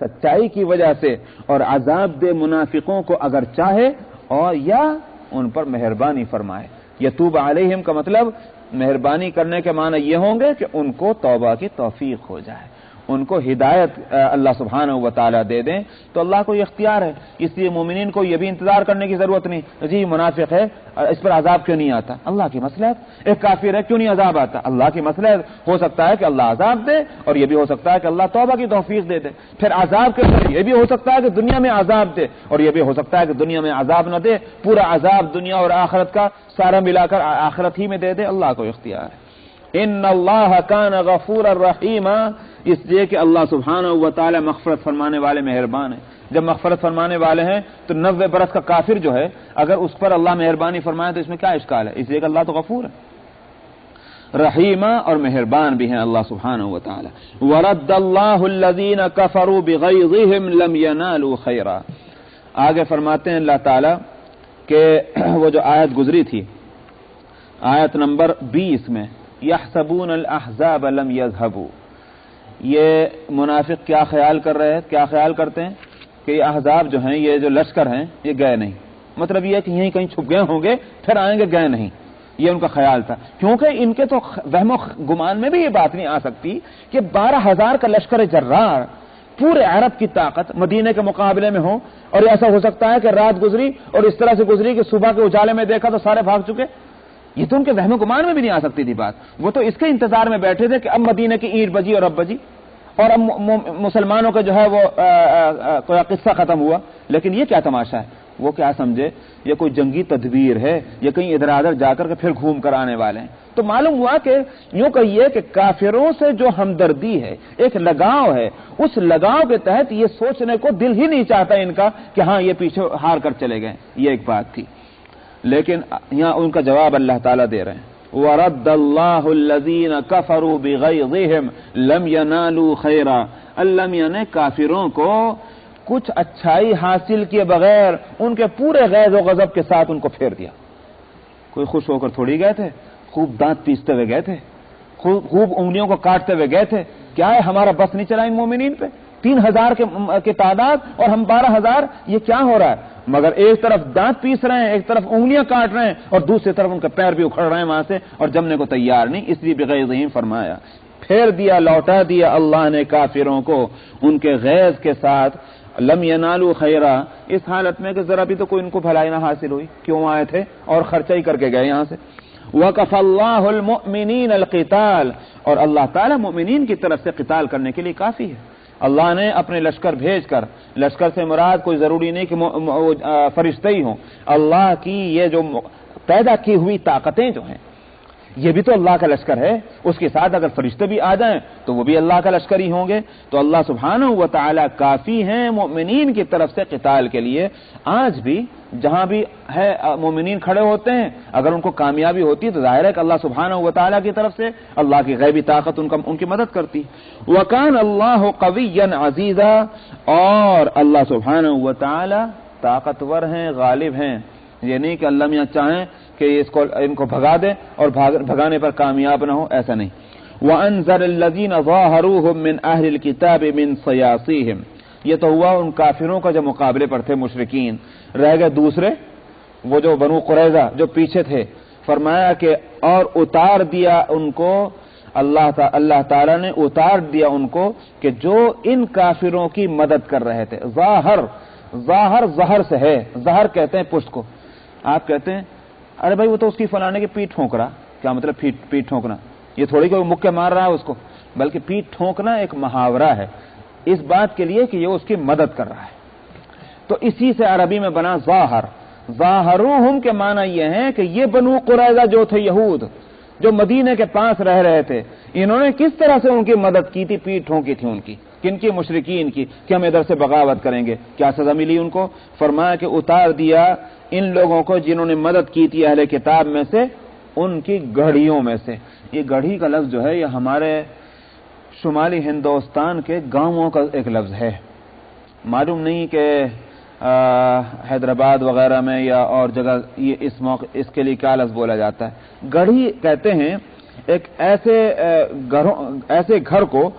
سچائی کی وجہ سے، اور عذاب دے منافقوں کو اگر چاہے، اور یا ان پر مہربانی فرمائے۔ یتوب علیہم کا مطلب مہربانی کرنے کے معنی یہ ہوں گے کہ ان کو توبہ کی توفیق ہو جائے، ان کو ہدایت اللہ سبحانہ و تعالیٰ دے دیں، تو اللہ کو یہ اختیار ہے۔ اس لیے مومنین کو یہ بھی انتظار کرنے کی ضرورت نہیں، جی منافق ہے اس پر عذاب کیوں نہیں آتا، اللہ کی مصلحت، ایک کافر ہے کیوں نہیں عذاب آتا، اللہ کی مصلحت، ہو سکتا ہے کہ اللہ عذاب دے، اور یہ بھی ہو سکتا ہے کہ اللہ توبہ کی توفیق دے دے، پھر عذاب کے ذریعے یہ بھی ہو سکتا ہے کہ دنیا میں عذاب دے، اور یہ بھی ہو سکتا ہے کہ دنیا میں عذاب نہ دے، پورا عذاب دنیا اور آخرت کا سارا ملا کر آخرت ہی میں دے دے، اللہ کو اختیار ہے۔ ان اللہ کان غفورا رحیما، اس لیے کہ اللہ سبحانہ و تعالی مغفرت فرمانے والے مہربان ہیں۔ جب مغفرت فرمانے والے ہیں تو 90 برس کا کافر جو ہے اگر اس پر اللہ مہربانی فرمائے تو اس میں کیا اشکال ہے، اس لیے کہ اللہ تو غفور ہے، رحیمہ اور مہربان بھی ہیں اللہ سبحانہ و تعالی۔ ورد اللہ الذین کفروا بغیظہم لم ینالوا خیرا، آگے فرماتے ہیں اللہ تعالی کہ وہ جو آیت گزری تھی آیت نمبر 20 میں، یحسبون الاحزاب لم یذهبوا، یہ منافق کیا خیال کر رہے ہیں، کیا خیال کرتے ہیں کہ یہ احزاب جو ہیں، یہ جو لشکر ہیں، یہ گئے نہیں، مطلب یہ کہ یہیں کہیں چھپ گئے ہوں گے پھر آئیں گے، گئے نہیں، یہ ان کا خیال تھا، کیونکہ ان کے تو وہم و گمان میں بھی یہ بات نہیں آ سکتی کہ 12,000 کا لشکر جرار پورے عرب کی طاقت مدینے کے مقابلے میں ہو، اور ایسا ہو سکتا ہے کہ رات گزری اور اس طرح سے گزری کہ صبح کے اجالے میں دیکھا تو سارے بھاگ چکے، یہ تو ان کے وہم و گمان میں بھی نہیں آ سکتی تھی بات، وہ تو اس کے انتظار میں بیٹھے تھے کہ اب مدینے کی اینٹ بجی اور اب بجی، اور اب مسلمانوں کا جو ہے وہ قصہ ختم ہوا، لیکن یہ کیا تماشا ہے، وہ کیا سمجھے یہ کوئی جنگی تدبیر ہے، یہ کہیں ادھر ادھر جا کر کے پھر گھوم کر آنے والے ہیں، تو معلوم ہوا کہ یوں کہیے کہ کافروں سے جو ہمدردی ہے، ایک لگاؤ ہے، اس لگاؤ کے تحت یہ سوچنے کو دل ہی نہیں چاہتا ان کا کہ ہاں یہ پیچھے ہار کر چلے گئے، یہ ایک بات تھی، لیکن یہاں ان کا جواب اللہ تعالیٰ دے رہے ہیں، وَرَدَّ اللَّهُ الَّذِينَ كَفَرُوا بِغَيْظِهِمْ لَمْ يَنَالُوا خَيْرًا، اللہ میاں نے کافروں کو کچھ اچھائی حاصل کیے بغیر ان کے پورے غیظ و غضب کے ساتھ ان کو پھیر دیا، کوئی خوش ہو کر تھوڑی گئے تھے، خوب دانت پیستے ہوئے گئے تھے، خوب انگلیوں کو کاٹتے ہوئے گئے تھے، کیا ہے ہمارا بس نہیں چلا ان مومنین پہ، 3,000 کی تعداد اور ہم 12,000، یہ کیا ہو رہا ہے، مگر ایک طرف دانت پیس رہے ہیں، ایک طرف انگلیاں کاٹ رہے ہیں، اور دوسری طرف ان کے پیر بھی اکھڑ رہے ہیں وہاں سے، اور جمنے کو تیار نہیں، اس لیے بغیظہم فرمایا، پھیر دیا، لوٹا دیا اللہ نے کافروں کو ان کے غیظ کے ساتھ، لم ینالوا خیرا، اس حالت میں کہ ذرا بھی تو کوئی ان کو بھلائی نہ حاصل ہوئی، کیوں آئے تھے اور خرچہ ہی کر کے گئے یہاں سے۔ وَكَفَى اللَّهُ الْمُؤْمِنِينَ الْقِتَالَ، اور اللہ تعالیٰ مؤمنین کی طرف سے قتال کرنے کے لیے کافی ہے، اللہ نے اپنے لشکر بھیج کر، لشکر سے مراد کوئی ضروری نہیں کہ فرشتے ہی ہوں، اللہ کی یہ جو پیدا کی ہوئی طاقتیں جو ہیں یہ بھی تو اللہ کا لشکر ہے، اس کے ساتھ اگر فرشتے بھی آ جائیں تو وہ بھی اللہ کا لشکر ہی ہوں گے، تو اللہ سبحانہ و تعالی کافی ہیں مومنین کی طرف سے قتال کے لیے۔ آج بھی جہاں بھی ہے مومنین کھڑے ہوتے ہیں، اگر ان کو کامیابی ہوتی ہے تو ظاہر ہے کہ اللہ سبحانہ و تعالی کی طرف سے اللہ کی غیبی طاقت ان کی مدد کرتی۔ وَكَانَ اللَّهُ قَوِيًّا عَزِيزًا، اور اللہ سبحانہ و تعالی طاقتور ہیں، غالب ہیں، یہ نہیں کہ اللہ میاں چاہیں کہ ان کو بھگا دے اور بھگانے پر کامیاب نہ ہو، ایسا نہیں۔ وَأَنزَلَ الَّذِينَ ظَاهَرُوهُم مِّنْ أَهْلِ الْكِتَابِ مِنْ صَيَاصِيهِمْ، یہ تو ہوا ان کافروں کا جو مقابلے پر تھے مشرکین، رہ گئے دوسرے وہ جو بنو قریظہ جو پیچھے تھے، فرمایا کہ اور اتار دیا ان کو اللہ تعالیٰ نے اتار دیا ان کو کہ جو ان کافروں کی مدد کر رہے تھے۔ ظاہر سے ہے، ظاہر کہتے ہیں پشت کو، آپ کہتے ہیں ارے بھائی وہ تو اس کی فلانے کی پیٹ ٹھونک رہا، کیا مطلب پیٹ ٹھونکنا، یہ تھوڑی کوئی مکے مار رہا ہے اس کو، بلکہ پیٹ ٹھونکنا ایک محاورہ ہے اس بات کے لیے کہ یہ اس کی مدد کر رہا ہے، تو اسی سے عربی میں بنا ظاہروہم کے معنی یہ ہے کہ یہ بنو قریظہ جو تھے یہود جو مدینے کے پاس رہ رہے تھے، انہوں نے کس طرح سے ان کی مدد کی تھی، پیٹ ٹھونکی تھی ان کی، کن کی، مشرکین کی، کہ ہم ادھر سے بغاوت کریں گے، کیا سزا ملی ان کو، فرمایا کہ اتار دیا ان لوگوں کو جنہوں نے مدد کی تھی اہل کتاب میں سے، ان کی گڑھیوں میں سے۔ یہ گڑھی کا لفظ جو ہے یہ ہمارے شمالی ہندوستان کے گاؤں کا ایک لفظ ہے، معلوم نہیں کہ حیدرآباد وغیرہ میں یا اور جگہ یہ اس کے لیے کیا لفظ بولا جاتا ہے۔ گڑھی کہتے ہیں ایک ایسے گھر کو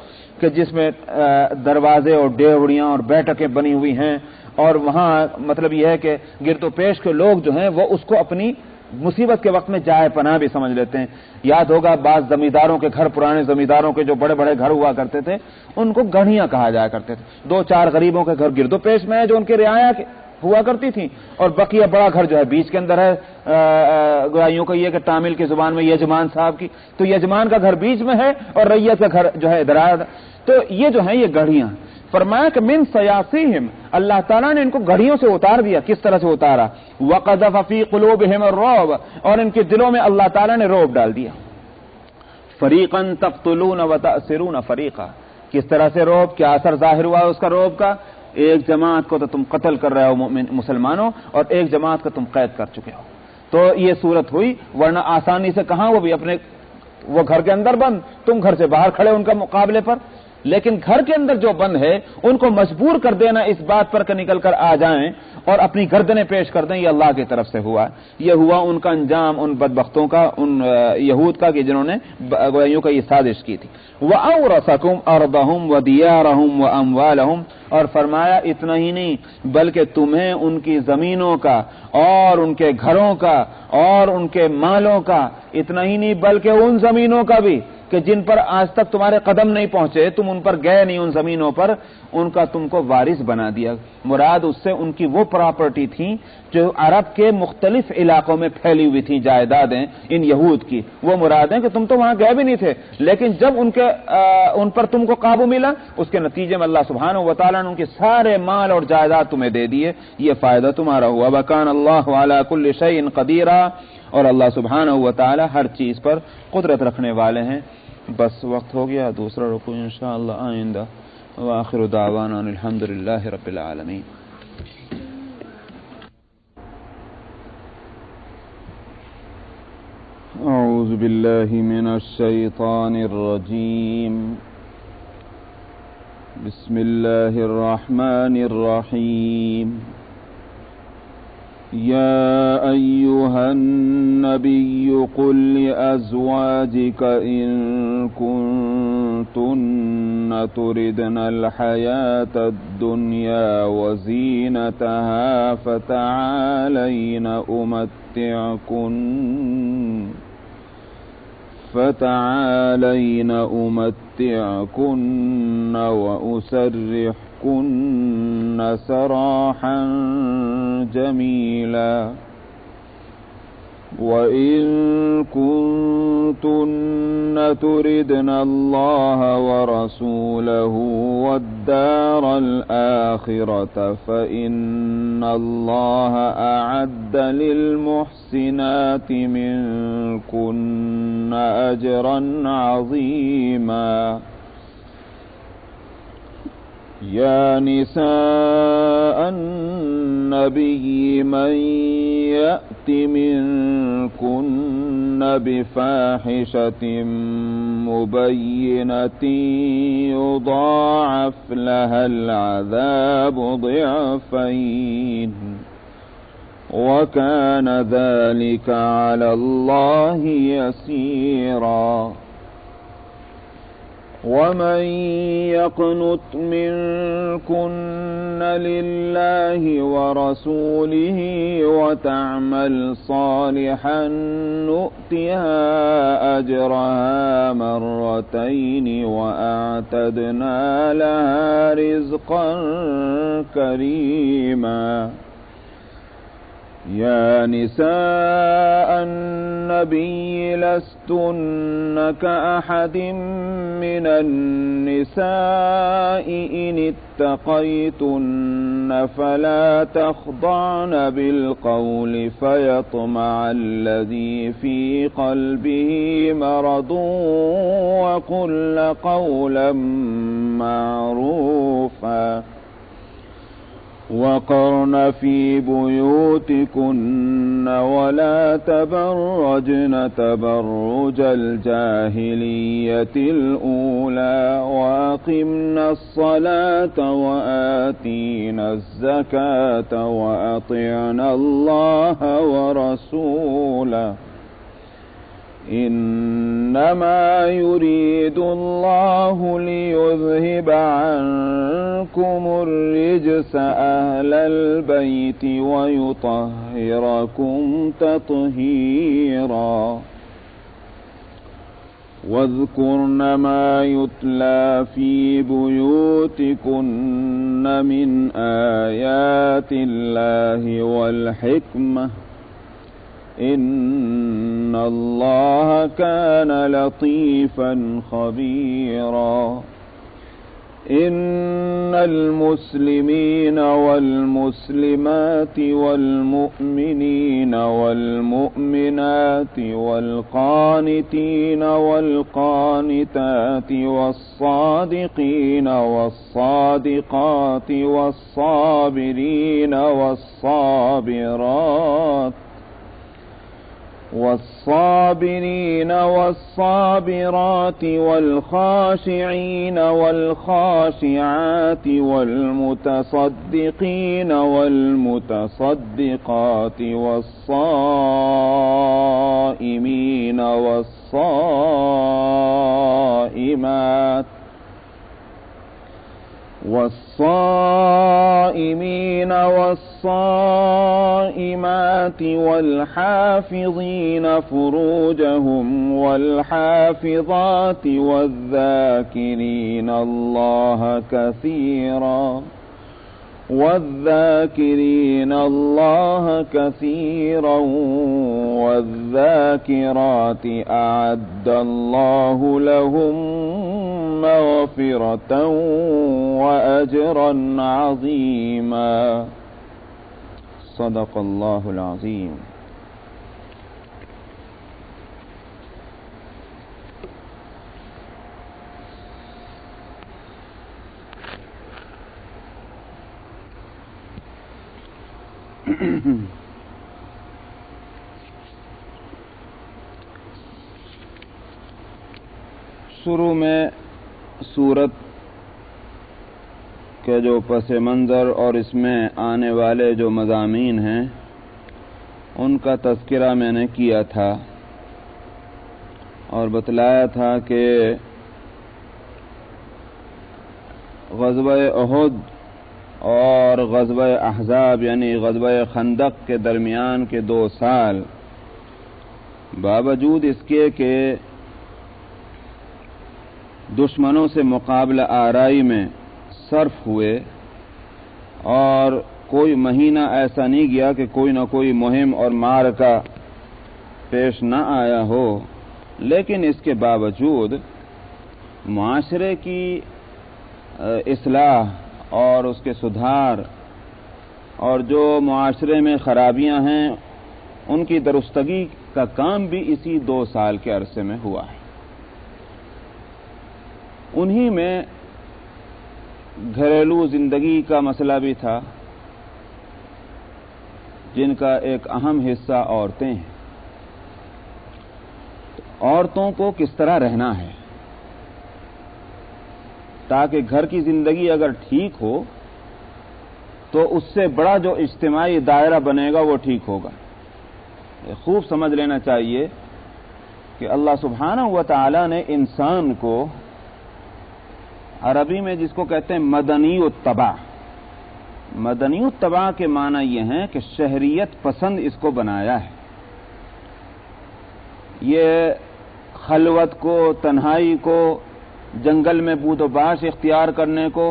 کہ جس میں دروازے اور ڈیوڑیاں اور بیٹھکیں بنی ہوئی ہیں، اور وہاں مطلب یہ ہے کہ گرد و پیش کے لوگ جو ہیں وہ اس کو اپنی مصیبت کے وقت میں جائے پناہ بھی سمجھ لیتے ہیں۔ یاد ہوگا بعض زمینداروں کے گھر، پرانے زمینداروں کے جو بڑے بڑے گھر ہوا کرتے تھے، ان کو گڑھیاں کہا جایا کرتے تھے۔ 2-4 غریبوں کے گھر گرد و پیش میں ہے جو ان کی رعایا ہوا کرتی تھی، اور بقیہ بڑا گھر جو ہے بیچ کے اندر ہے، گوائیوں کا یہ کہ تامل کی زبان میں یجمان صاحب کی، تو یجمان کا گھر بیچ میں ہے اور ریت کا گھر جو ہے ادھر آیا۔ تو یہ جو ہیں یہ گڑھیاں، فرمایا کہ من سیاسیہم، اللہ تعالیٰ نے ان کو گڑھیوں سے اتار دیا۔ کس طرح سے اتارا؟ وقذف فی قلوبہم الرعب، اور ان کے دلوں میں اللہ تعالیٰ نے رعب ڈال دیا۔ فریقا تقتلون وتأسرون فریقا، کس طرح سے رعب؟ کیا اثر ظاہر ہوا اس کا رعب کا؟ ایک جماعت کو تو تم قتل کر رہے ہو مسلمانوں، اور ایک جماعت کو تم قید کر چکے ہو۔ تو یہ صورت ہوئی، ورنہ آسانی سے کہاں وہ بھی اپنے وہ گھر کے اندر بند، تم گھر سے باہر کھڑے ان کا مقابلے پر، لیکن گھر کے اندر جو بند ہے ان کو مجبور کر دینا اس بات پر کہ نکل کر آ جائیں اور اپنی گردنیں پیش کر دیں، یہ اللہ کی طرف سے ہوا۔ یہ ہوا ان کا انجام، ان بدبختوں کا، ان یہود کا کہ جنہوں نے گویوں کا یہ سازش کی تھی۔ وَأَوْرَثَكُمْ أَرْضَهُمْ وَدِيَارَهُمْ وَأَمْوَالَهُمْ، اور فرمایا اتنا ہی نہیں بلکہ تمہیں ان کی زمینوں کا اور ان کے گھروں کا اور ان کے مالوں کا، اتنا ہی نہیں بلکہ ان زمینوں کا بھی کہ جن پر آج تک تمہارے قدم نہیں پہنچے، تم ان پر گئے نہیں، ان زمینوں پر، ان کا تم کو وارث بنا دیا۔ مراد اس سے ان کی وہ پراپرٹی تھی جو عرب کے مختلف علاقوں میں پھیلی ہوئی تھیں، جائیدادیں ان یہود کی، وہ مراد ہیں کہ تم تو وہاں گئے بھی نہیں تھے، لیکن جب ان پر تم کو قابو ملا، اس کے نتیجے میں اللہ سبحانہ و تعالیٰ نے ان کے سارے مال اور جائیداد تمہیں دے دیے، یہ فائدہ تمہارا ہوا۔ وَكَانَ اللَّهُ عَلَى كُلِّ شَيْءٍ قَدِيرًا، اور اللہ سبحانہ و تعالیٰ ہر چیز پر قدرت رکھنے والے ہیں۔ بس وقت ہو گیا، دوسرا رکوع انشاءاللہ آئندہ۔ وآخر دعوانا الحمدللہ رب العالمین۔ اعوذ باللہ من الشیطان الرجیم، بسم اللہ الرحمن الرحیم۔ يا أيها النبي قل لأزواجك إن كنتن تردن الحياة الدنيا وزينتها فتعالين أمتعكن وأسرحكن سراحا جميلا، وإن كنتن تردن الله ورسوله والدار الآخرة فإن الله أعد للمحسنات منكن أجرا عظيما۔ يا نساء النبي من يأت منكن بفاحشة مبينة يضاعف لها العذاب ضعفين، وكان ذلك على الله يسيرا۔ ومن يقنت منكن لله ورسوله وتعمل صالحا نؤتها أجرها مرتين وأعتدنا لها رزقا كريما۔ يا نساء النبي لستن كأحد من النساء إن اتقيتن فلا تخضعن بالقول فيطمع الذي في قلبه مرض وقلن قولا معروفا، وقرن في بيوتكن ولا تبرجن تبرج الجاهلية الأولى وأقمن الصلاة وآتين الزكاة وأطعن الله ورسوله إنما يريد الله ليذهب عنكم الرجس أهل البيت ويطهركم تطهيرا واذكرن ما يتلى في بيوتكن من آيات الله والحكمة إن الله كان لطيفا خبيرا إن المسلمين والمسلمات والمؤمنين والمؤمنات والقانتين والقانتات والصادقين والصادقات والصابرين والصابرين والصابرات والخاشعين والخاشعات والمتصدقين والمتصدقات والصائمين والصائمات والحافظين فروجهم والحافظات والذاكرين الله كثيرا والذاكرات أعد الله لهم مغفرة وأجرا عظيما صدق الله العظيم. شروع میں سورت کے جو پس منظر اور اس میں آنے والے جو مضامین ہیں ان کا تذکرہ میں نے کیا تھا اور بتلایا تھا کہ غزوہ احد اور غزوہ احزاب یعنی غزوہ خندق کے درمیان کے 2 سال باوجود اس کے کہ دشمنوں سے مقابلہ آرائی میں صرف ہوئے اور کوئی مہینہ ایسا نہیں گیا کہ کوئی نہ کوئی مہم اور معرکہ پیش نہ آیا ہو، لیکن اس کے باوجود معاشرے کی اصلاح اور اس کے سدھار اور جو معاشرے میں خرابیاں ہیں ان کی درستگی کا کام بھی اسی 2 سال کے عرصے میں ہوا ہے۔ انہی میں گھریلو زندگی کا مسئلہ بھی تھا، جن کا ایک اہم حصہ عورتیں ہیں۔ عورتوں کو کس طرح رہنا ہے تاکہ گھر کی زندگی اگر ٹھیک ہو تو اس سے بڑا جو اجتماعی دائرہ بنے گا وہ ٹھیک ہوگا۔ خوب سمجھ لینا چاہیے کہ اللہ سبحانہ و تعالی نے انسان کو عربی میں جس کو کہتے ہیں مدنی الطبع کے معنی یہ ہیں کہ شہریت پسند اس کو بنایا ہے۔ یہ خلوت کو، تنہائی کو، جنگل میں بود و باش اختیار کرنے کو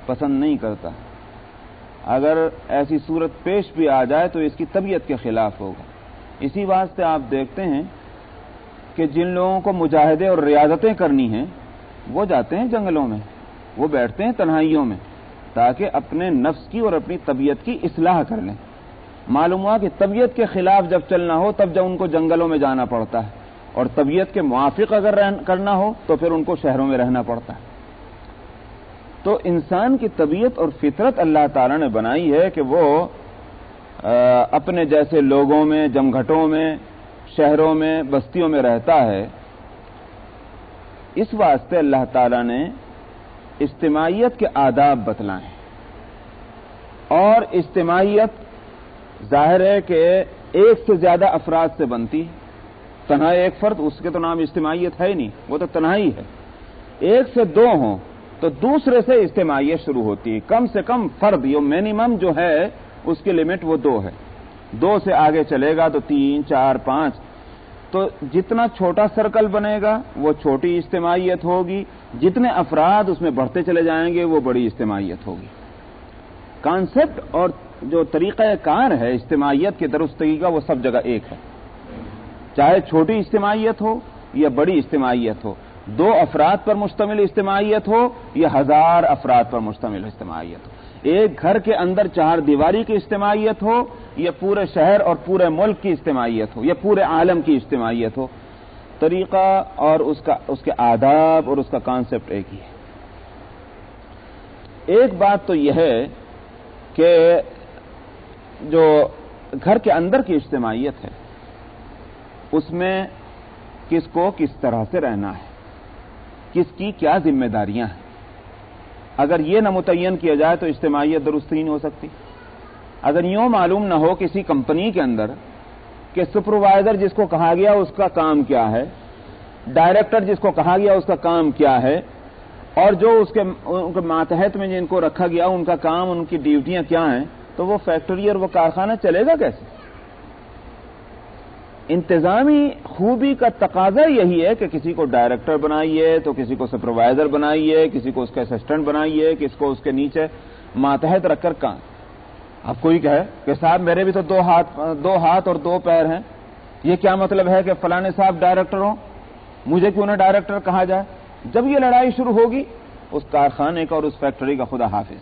پسند نہیں کرتا۔ اگر ایسی صورت پیش بھی آ جائے تو اس کی طبیعت کے خلاف ہوگا۔ اسی واسطے آپ دیکھتے ہیں کہ جن لوگوں کو مجاہدے اور ریاضتیں کرنی ہیں وہ جاتے ہیں جنگلوں میں، وہ بیٹھتے ہیں تنہائیوں میں تاکہ اپنے نفس کی اور اپنی طبیعت کی اصلاح کر لیں۔ معلوم ہوا کہ طبیعت کے خلاف جب چلنا ہو تب جب ان کو جنگلوں میں جانا پڑتا ہے، اور طبیعت کے موافق اگر کرنا ہو تو پھر ان کو شہروں میں رہنا پڑتا ہے۔ تو انسان کی طبیعت اور فطرت اللہ تعالیٰ نے بنائی ہے کہ وہ اپنے جیسے لوگوں میں، جمگھٹوں میں، شہروں میں، بستیوں میں رہتا ہے۔ اس واسطے اللہ تعالیٰ نے اجتماعیت کے آداب بتلائے، اور اجتماعیت ظاہر ہے کہ ایک سے زیادہ افراد سے بنتی، تنہا ایک فرد، اس کے تو نام اجتماعیت ہے ہی نہیں، وہ تو تنہائی ہے. ایک سے دو ہوں تو دوسرے سے اجتماعیت شروع ہوتی ہے. کم سے کم فرد، یہ منیمم جو ہے اس کی لمٹ وہ 2 ہے. 2 سے آگے چلے گا تو 3 4 5. تو جتنا چھوٹا سرکل بنے گا وہ چھوٹی اجتماعیت ہوگی، جتنے افراد اس میں بڑھتے چلے جائیں گے وہ بڑی اجتماعیت ہوگی. کانسیپٹ اور جو طریقہ کار ہے اجتماعیت کی درستگی کا وہ سب جگہ ایک ہے، چاہے چھوٹی اجتماعیت ہو یا بڑی اجتماعیت ہو، 2 افراد پر مشتمل اجتماعیت ہو یا 1000 افراد پر مشتمل اجتماعیت ہو، ایک گھر کے اندر 4 دیواری کی اجتماعیت ہو یا پورے شہر اور پورے ملک کی اجتماعیت ہو یا پورے عالم کی اجتماعیت ہو، طریقہ اور اس کے آداب اور اس کا کانسیپٹ ایک ہی ہے. ایک بات تو یہ ہے کہ جو گھر کے اندر کی اجتماعیت ہے اس میں کس کو کس طرح سے رہنا ہے، کس کی کیا ذمہ داریاں ہیں. اگر یہ نہ متعین کیا جائے تو اجتماعیت درست نہیں ہو سکتی. اگر یوں معلوم نہ ہو کسی کمپنی کے اندر کہ سپروائزر جس کو کہا گیا اس کا کام کیا ہے، ڈائریکٹر جس کو کہا گیا اس کا کام کیا ہے، اور جو ان کے ماتحت میں جن کو رکھا گیا ان کا کام، ان کی ڈیوٹیاں کیا ہیں، تو وہ فیکٹری اور وہ کارخانہ چلے گا کیسے؟ انتظامی خوبی کا تقاضا یہی ہے کہ کسی کو ڈائریکٹر بنائیے تو کسی کو سپروائزر بنائیے، کسی کو اس کا اسسٹنٹ بنائیے، کسی کو اس کے نیچے ماتحت رکھ کر کام. اب کوئی کہے کہ صاحب میرے بھی تو 2 ہاتھ اور 2 پیر ہیں، یہ کیا مطلب ہے کہ فلانے صاحب ڈائریکٹر ہوں، مجھے کیوں نہ ڈائریکٹر کہا جائے؟ جب یہ لڑائی شروع ہوگی اس کارخانے کا اور اس فیکٹری کا خدا حافظ.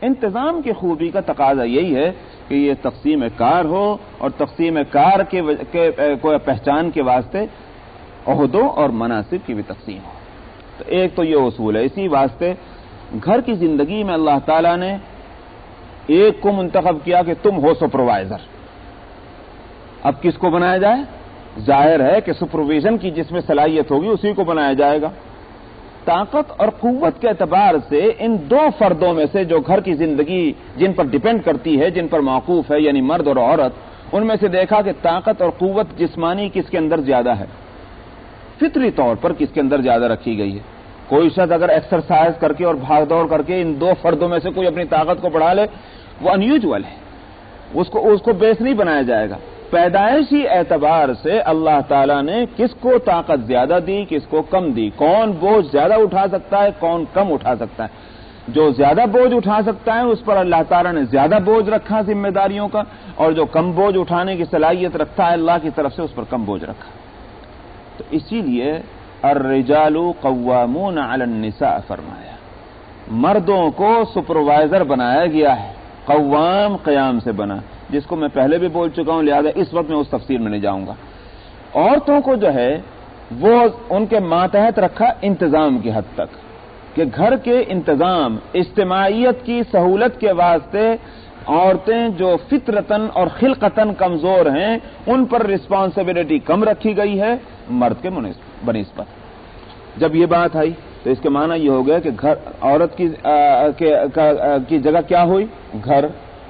انتظام کی خوبی کا تقاضا یہی ہے کہ یہ تقسیم کار ہو اور تقسیم کار کے پہچان کے واسطے عہدوں اور مناصب کی بھی تقسیم ہو. تو ایک تو یہ اصول ہے. اسی واسطے گھر کی زندگی میں اللہ تعالیٰ نے ایک کو منتخب کیا کہ تم ہو سپروائزر. اب کس کو بنایا جائے؟ ظاہر ہے کہ سپرویژن کی جس میں صلاحیت ہوگی اسی کو بنایا جائے گا. طاقت اور قوت کے اعتبار سے ان 2 فردوں میں سے جو گھر کی زندگی جن پر ڈیپینڈ کرتی ہے، جن پر موقوف ہے، یعنی مرد اور عورت، ان میں سے دیکھا کہ طاقت اور قوت جسمانی کس کے اندر زیادہ ہے، فطری طور پر کس کے اندر زیادہ رکھی گئی ہے. کوئی شخص اگر ایکسرسائز کر کے اور بھاگ دوڑ کر کے ان 2 فردوں میں سے کوئی اپنی طاقت کو بڑھا لے وہ انیوزول ہے، اس کو بیس نہیں بنایا جائے گا. پیدائشی اعتبار سے اللہ تعالیٰ نے کس کو طاقت زیادہ دی، کس کو کم دی، کون بوجھ زیادہ اٹھا سکتا ہے، کون کم اٹھا سکتا ہے. جو زیادہ بوجھ اٹھا سکتا ہے اس پر اللہ تعالیٰ نے زیادہ بوجھ رکھا ذمہ داریوں کا، اور جو کم بوجھ اٹھانے کی صلاحیت رکھتا ہے اللہ کی طرف سے اس پر کم بوجھ رکھا. تو اسی لیے الرجال قوامون علی النساء فرمایا، مردوں کو سپروائزر بنایا گیا ہے. قوام قیام سے بنا، جس کو میں پہلے بھی بول چکا ہوں، لہذا اس وقت میں اس تفسیر میں نہیں جاؤں گا. عورتوں کو جو ہے وہ ان کے ماتحت رکھا انتظام کی حد تک، کہ گھر کے انتظام اجتماعیت کی سہولت کے واسطے عورتیں جو فطرتاً اور خلقتاً کمزور ہیں ان پر رسپانسبلٹی کم رکھی گئی ہے مرد کے بنسبت. جب یہ بات آئی تو اس کے معنی یہ ہو گیا کہ گھر عورت کی جگہ کیا ہوئی؟ گھر.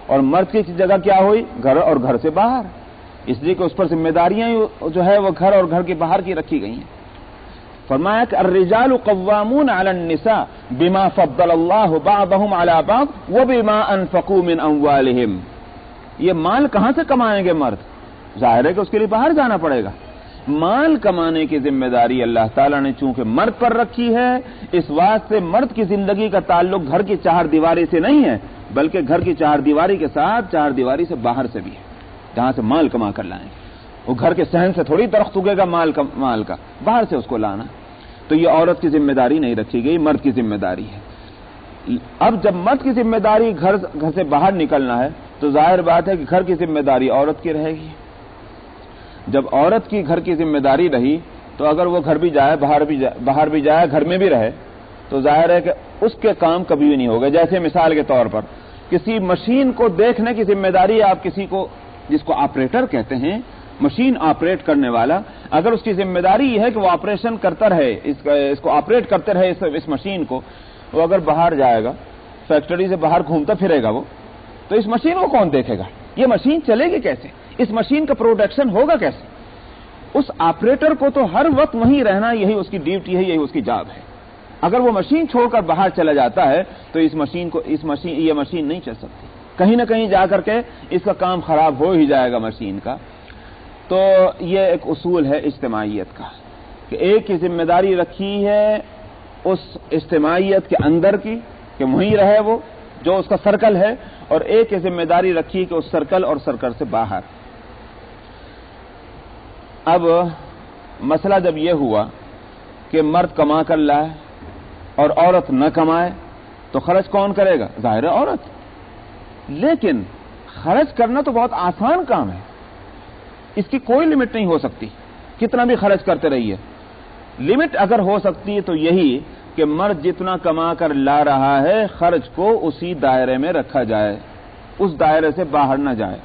اور مرد کی جگہ کیا ہوئی؟ گھر اور گھر سے باہر. اس لیے کہ اس پر ذمہ داریاں جو ہے وہ گھر اور گھر کے باہر کی رکھی گئی ہیں. فرمایا کہ الرجال قوامون علی النساء بما فضل اللہ بعضهم علی بعض وبما انفقوا من اموالهم. یہ مال کہاں سے کمائیں گے مرد؟ ظاہر ہے کہ اس کے لیے باہر جانا پڑے گا. مال کمانے کی ذمہ داری اللہ تعالیٰ نے چونکہ مرد پر رکھی ہے، اس واسطے مرد کی زندگی کا تعلق گھر کی 4 دیواری سے نہیں ہے، بلکہ گھر کی 4 دیواری کے ساتھ 4 دیواری سے باہر سے بھی ہے، جہاں سے مال کما کر لائیں. وہ گھر کے صحن سے تھوڑی درخت اگے گا مال کا، باہر سے اس کو لانا. تو یہ عورت کی ذمہ داری نہیں رکھی گئی، مرد کی ذمہ داری ہے. اب جب مرد کی ذمہ داری گھر سے باہر نکلنا ہے تو ظاہر بات ہے کہ گھر کی ذمہ داری عورت کی رہے گی. جب عورت کی گھر کی ذمہ داری رہی تو اگر وہ گھر بھی جائے باہر بھی جائے گھر میں بھی رہے تو ظاہر ہے کہ اس کے کام کبھی بھی نہیں ہوگا. جیسے مثال کے طور پر کسی مشین کو دیکھنے کی ذمہ داری آپ کسی کو، جس کو آپریٹر کہتے ہیں، مشین آپریٹ کرنے والا، اگر اس کی ذمہ داری یہ ہے کہ وہ آپریشن کرتا رہے، اس کو آپریٹ کرتے رہے اس مشین کو، وہ اگر باہر جائے گا، فیکٹری سے باہر گھومتا پھرے گا وہ، تو اس مشین کو کون دیکھے گا؟ یہ مشین چلے گی کیسے؟ اس مشین کا پروڈکشن ہوگا کیسے؟ اس آپریٹر کو تو ہر وقت وہیں رہنا، یہی اس کی ڈیوٹی ہے، یہی اس کی جاب ہے۔ اگر وہ مشین چھوڑ کر باہر چلا جاتا ہے تو یہ مشین نہیں چل سکتی، کہیں نہ کہیں جا کر کے اس کا کام خراب ہو ہی جائے گا مشین کا۔ تو یہ ایک اصول ہے اجتماعیت کا کہ ایک کی ذمہ داری رکھی ہے اس اجتماعیت کے اندر کی کہ وہیں رہے وہ جو اس کا سرکل ہے، اور ایک کی ذمہ داری رکھی کہ اس سرکل اور سرکل سے باہر۔ اب مسئلہ جب یہ ہوا کہ مرد کما کر لائے اور عورت نہ کمائے تو خرچ کون کرے گا؟ ظاہر ہے عورت۔ لیکن خرچ کرنا تو بہت آسان کام ہے، اس کی کوئی لمٹ نہیں ہو سکتی، کتنا بھی خرچ کرتے رہیے۔ لمٹ اگر ہو سکتی ہے تو یہی کہ مرد جتنا کما کر لا رہا ہے خرچ کو اسی دائرے میں رکھا جائے، اس دائرے سے باہر نہ جائے۔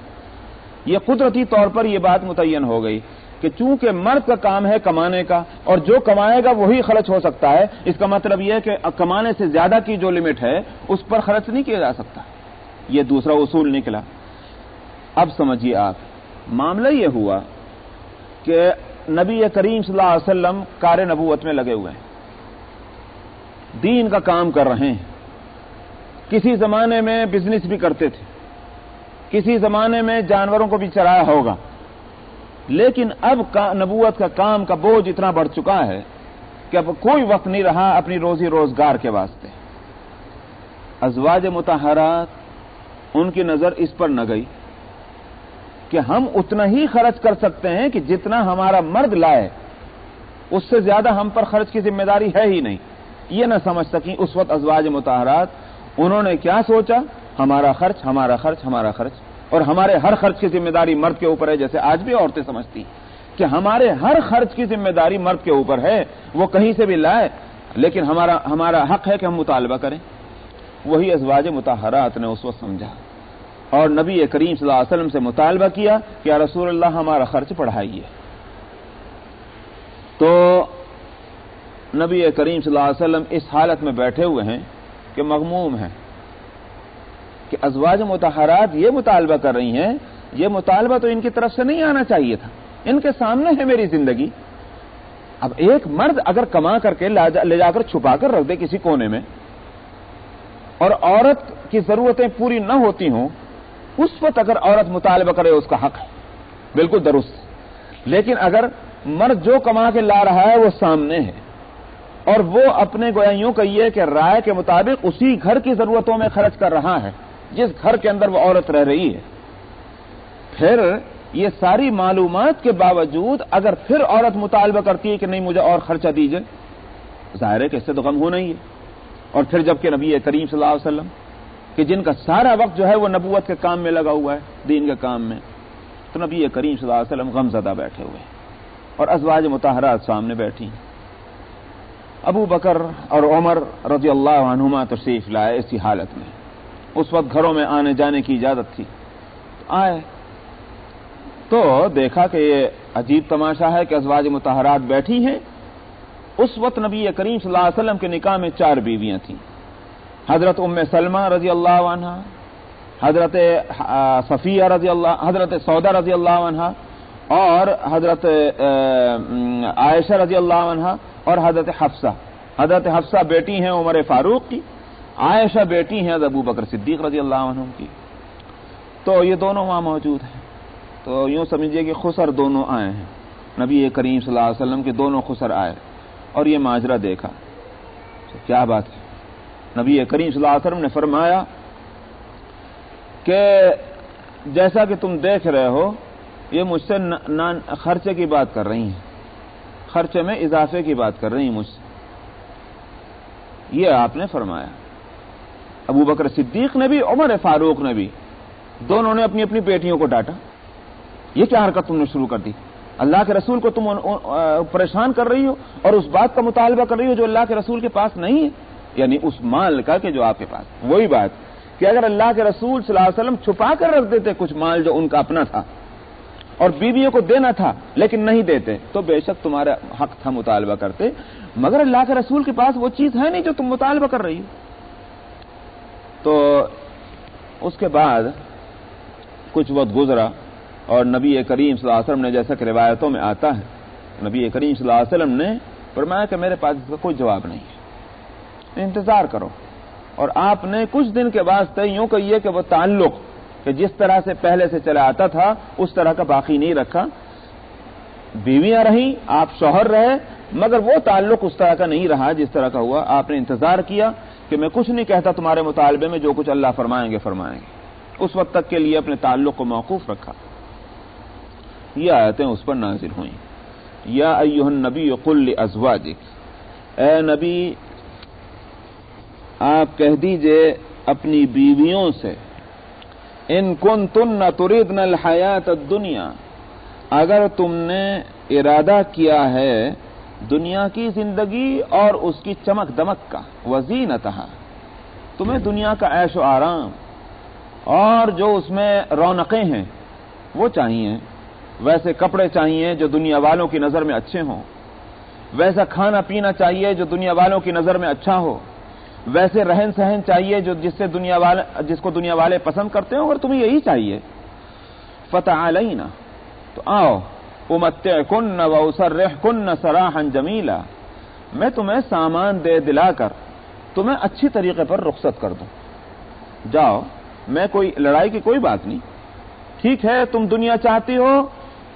یہ قدرتی طور پر یہ بات متعین ہو گئی کہ چونکہ مرد کا کام ہے کمانے کا، اور جو کمائے گا وہی خرچ ہو سکتا ہے، اس کا مطلب یہ ہے کہ کمانے سے زیادہ کی جو لمٹ ہے اس پر خرچ نہیں کیا جا سکتا۔ یہ دوسرا اصول نکلا۔ اب سمجھیے آپ، معاملہ یہ ہوا کہ نبی کریم صلی اللہ علیہ وسلم کار نبوت میں لگے ہوئے ہیں، دین کا کام کر رہے ہیں۔ کسی زمانے میں بزنس بھی کرتے تھے، کسی زمانے میں جانوروں کو بھی چرایا ہوگا، لیکن اب نبوت کا کام کا بوجھ اتنا بڑھ چکا ہے کہ اب کوئی وقت نہیں رہا اپنی روزی روزگار کے واسطے۔ ازواج مطہرات ان کی نظر اس پر نہ گئی کہ ہم اتنا ہی خرچ کر سکتے ہیں کہ جتنا ہمارا مرد لائے، اس سے زیادہ ہم پر خرچ کی ذمہ داری ہے ہی نہیں۔ یہ نہ سمجھ سکیں اس وقت ازواج مطہرات، انہوں نے کیا سوچا؟ ہمارا خرچ، ہمارا خرچ، ہمارا خرچ، اور ہمارے ہر خرچ کی ذمہ داری مرد کے اوپر ہے، جیسے آج بھی عورتیں سمجھتی کہ ہمارے ہر خرچ کی ذمہ داری مرد کے اوپر ہے، وہ کہیں سے بھی لائے، لیکن ہمارا حق ہے کہ ہم مطالبہ کریں۔ وہی ازواج مطہرات نے اس وقت سمجھا اور نبی کریم صلی اللہ علیہ وسلم سے مطالبہ کیا کہ یا رسول اللہ ہمارا خرچ بڑھائیے۔ تو نبی کریم صلی اللہ علیہ وسلم اس حالت میں بیٹھے ہوئے ہیں کہ مغموم ہیں کہ ازواج مطہرات یہ مطالبہ کر رہی ہیں، یہ مطالبہ تو ان کی طرف سے نہیں آنا چاہیے تھا، ان کے سامنے ہے میری زندگی۔ اب ایک مرد اگر کما کر کے لے جا کر چھپا کر رکھ دے کسی کونے میں، اور عورت کی ضرورتیں پوری نہ ہوتی ہوں، اس وقت اگر عورت مطالبہ کرے اس کا حق ہے، بالکل درست۔ لیکن اگر مرد جو کما کے لا رہا ہے وہ سامنے ہے، اور وہ اپنے گویا یوں کہیے کہ رائے کے مطابق اسی گھر کی ضرورتوں میں خرچ کر رہا ہے جس گھر کے اندر وہ عورت رہ رہی ہے، پھر یہ ساری معلومات کے باوجود اگر پھر عورت مطالبہ کرتی ہے کہ نہیں مجھے اور خرچہ دیجئے، ظاہر ہے کہ اس سے تو غم ہونا ہی ہے۔ اور پھر جبکہ نبی کریم صلی اللہ علیہ وسلم کہ جن کا سارا وقت جو ہے وہ نبوت کے کام میں لگا ہوا ہے، دین کے کام میں، تو نبی کریم صلی اللہ علیہ وسلم غم زدہ بیٹھے ہوئے اور ازواج مطہرات سامنے بیٹھی۔ ابو بکر اور عمر رضی اللہ عنہما تشریف لائے اسی حالت میں، اس وقت گھروں میں آنے جانے کی اجازت تھی، آئے تو دیکھا کہ یہ عجیب تماشا ہے کہ ازواج مطہرات بیٹھی ہیں۔ اس وقت نبی کریم صلی اللہ علیہ وسلم کے نکاح میں 4 بیویاں تھیں، حضرت ام سلمہ رضی اللہ عنہا، حضرت صفیہ رضی اللہ، حضرت سودا رضی اللہ عنہا، اور حضرت عائشہ رضی اللہ عنہا، اور حضرت حفصہ۔ حضرت حفصہ بیٹی ہیں عمر فاروق کی، عائشہ بیٹی ہیں ابو بکر صدیق رضی اللہ عنہ کی۔ تو یہ دونوں وہاں موجود ہیں، تو یوں سمجھیے کہ خسر دونوں آئے ہیں، نبی کریم صلی اللہ علیہ وسلم کے دونوں خسر آئے اور یہ ماجرا دیکھا۔ تو کیا بات ہے؟ نبی کریم صلی اللہ علیہ وسلم نے فرمایا کہ جیسا کہ تم دیکھ رہے ہو یہ مجھ سے خرچے کی بات کر رہی ہیں، خرچے میں اضافے کی بات کر رہی ہیں مجھ سے، یہ آپ نے فرمایا۔ ابو بکر صدیق نے بھی، عمر فاروق نے بھی، دونوں نے اپنی اپنی بیٹیوں کو ڈانٹا، یہ کیا حرکت تم نے شروع کر دی؟ اللہ کے رسول کو تم پریشان کر رہی ہو اور اس بات کا مطالبہ کر رہی ہو جو اللہ کے رسول کے پاس نہیں ہے، یعنی اس مال کا کہ جو آپ کے پاس۔ وہی بات کہ اگر اللہ کے رسول صلی اللہ علیہ وسلم چھپا کر رکھ دیتے کچھ مال جو ان کا اپنا تھا اور بیویوں کو دینا تھا لیکن نہیں دیتے، تو بے شک تمہارا حق تھا مطالبہ کرتے، مگر اللہ کے رسول کے پاس وہ چیز ہے نہیں جو تم مطالبہ کر رہی ہو۔ تو اس کے بعد کچھ وقت گزرا اور نبی کریم صلی اللہ علیہ وسلم نے، جیسا کہ روایتوں میں آتا ہے نبی کریم صلی اللہ علیہ وسلم نے فرمایا کہ میرے پاس اس کا کوئی جواب نہیں ہے، انتظار کرو. اور آپ نے کچھ دن کے بعد یوں کہیے کہ وہ تعلق کہ جس طرح سے پہلے سے چلا آتا تھا اس طرح کا باقی نہیں رکھا. بیویاں رہیں، آپ شوہر رہے، مگر وہ تعلق اس طرح کا نہیں رہا جس طرح کا ہوا. آپ نے انتظار کیا کہ میں کچھ نہیں کہتا تمہارے مطالبے میں، جو کچھ اللہ فرمائیں گے فرمائیں گے. اس وقت تک کے لیے اپنے تعلق کو موقوف رکھا. یہ آیتیں اس پر نازل ہوئیں. یا ایھا النبی قل لازواجک، اے نبی آپ کہہ دیجئے اپنی بیویوں سے، ان کنتن تردن الحیات الدنیا، اگر تم نے ارادہ کیا ہے دنیا کی زندگی اور اس کی چمک دمک کا، وزینتہا، تمہیں دنیا کا عیش و آرام اور جو اس میں رونقیں ہیں وہ چاہیے، ویسے کپڑے چاہیے جو دنیا والوں کی نظر میں اچھے ہوں، ویسا کھانا پینا چاہیے جو دنیا والوں کی نظر میں اچھا ہو، ویسے رہن سہن چاہیے جس کو دنیا والے پسند کرتے ہوں. اگر تمہیں یہی چاہیے فتعالینا، تو آؤ، امتعکن واسرحکن سراحا جمیلا، میں تمہیں سامان دے دلا کر تمہیں اچھی طریقے پر رخصت کر دوں. جاؤ، میں کوئی لڑائی کی کوئی بات نہیں. ٹھیک ہے تم دنیا چاہتی ہو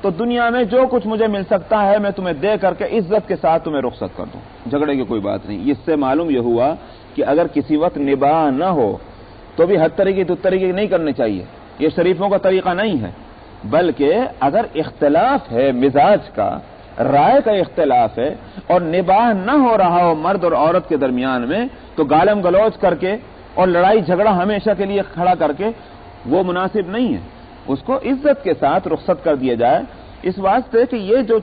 تو دنیا میں جو کچھ مجھے مل سکتا ہے میں تمہیں دے کر کے عزت کے ساتھ تمہیں رخصت کر دوں. جھگڑے کی کوئی بات نہیں. اس سے معلوم یہ ہوا کہ اگر کسی وقت نباہ نہ ہو تو بھی ہر طریقے دو طریقے نہیں کرنے چاہیے. یہ شریفوں کا طریقہ نہیں ہے، بلکہ اگر اختلاف ہے مزاج کا، رائے کا اختلاف ہے اور نباہ نہ ہو رہا ہو مرد اور عورت کے درمیان میں، تو گالم گلوچ کر کے اور لڑائی جھگڑا ہمیشہ کے لیے کھڑا کر کے وہ مناسب نہیں ہے. اس کو عزت کے ساتھ رخصت کر دیا جائے. اس واسطے کہ یہ جو